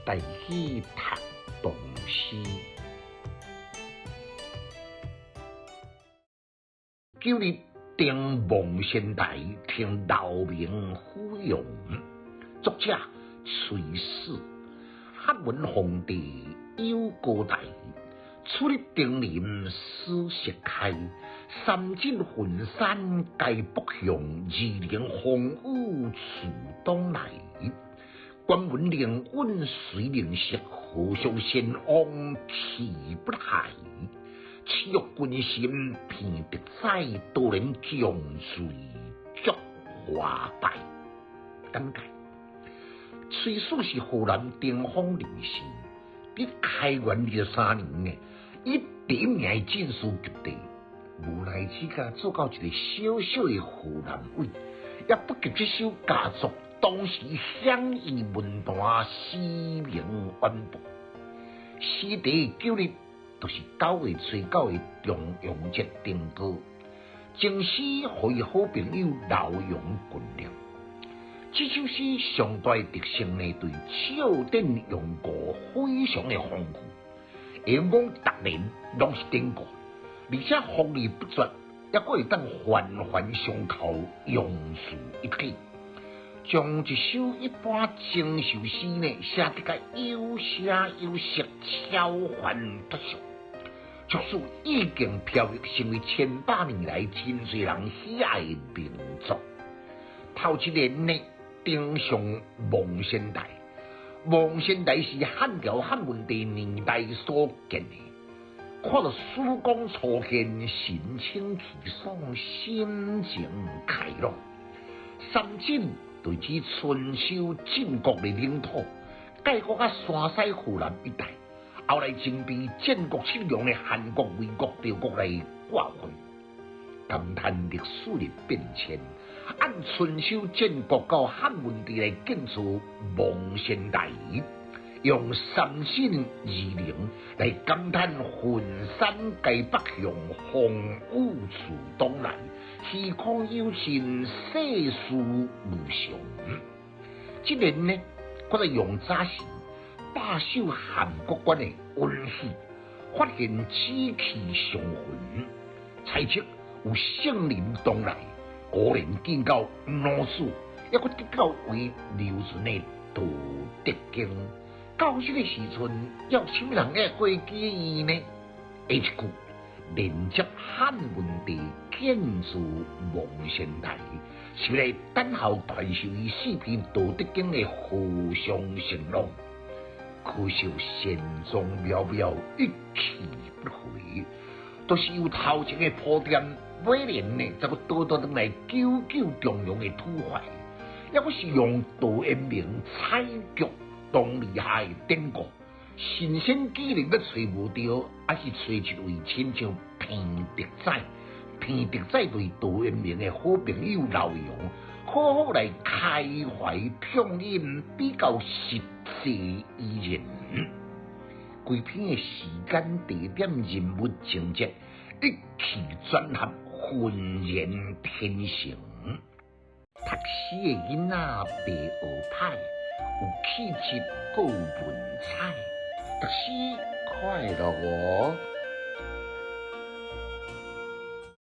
带去读唐诗。九日登望仙台，听老鸣虎咏。作者崔氏。汉文皇帝有高台，出入登临思石开。三晋浑山皆北向，二陵风雨处东来。官文灵韵随灵石，何相先王气不害。岂欲君心偏敌在，多能强水足华大。感慨崔氏是河南登封人士，伫开元23年以第一名进士及第，无奈之下做到一个小小的河南尉，也不及这首佳作当时响誉文坛，诗名远播。诗第9日，就是9月初9的重阳节登高，情诗互伊好朋友老杨群了。这首诗上大特色呢，对笑点用过非常的丰富，阳光达人拢是典故，而且风力不绝，也可以当环环相扣，用事一体，将一首一般情绪诗呢写得个有声有色，超凡脱俗，足使意境飘逸，成为千百年来真侪人喜爱的名作。头一年呢，登上望仙台。望仙台是汉朝汉文帝年代所建的，看到曙光初现，神清气爽，心情开朗。三晋对指春秋晋国的领土，盖国甲山西河南一带，后来征被建国侵略的韩国、魏国、赵国来瓜分。感叹历史的变迁，按春秋建国到汉文帝来建筑望仙台，用三晋二陵来感叹浑山皆北向，风雨自东来，虚空有情，世事无常。这年呢，我在用早时罢手韩国馆的温煦，发现紫气上魂，猜测有圣灵东来，果然见到老师，还佫得到为流传的道德经。到这个时阵，要什么人来过记忆呢？下一句连接汉文帝建筑望仙台，是来等候传授伊4篇道德经的互相承诺。可惜仙踪渺渺，一去不回，都是由头前的铺垫。尾年呢，则个倒倒转来久久中央的土怀，也不是用杜延明采菊东篱下的典故，新鲜机灵要找无到，还是找一位亲像偏敌仔。偏敌仔对杜延明的好朋友老杨，好好来开怀畅饮，比较实际宜人。规篇的时间、地点、人物、情节，一气转合，浑然天成。读诗的囡仔袂学歹，有气质，够有文采。读诗快乐哦！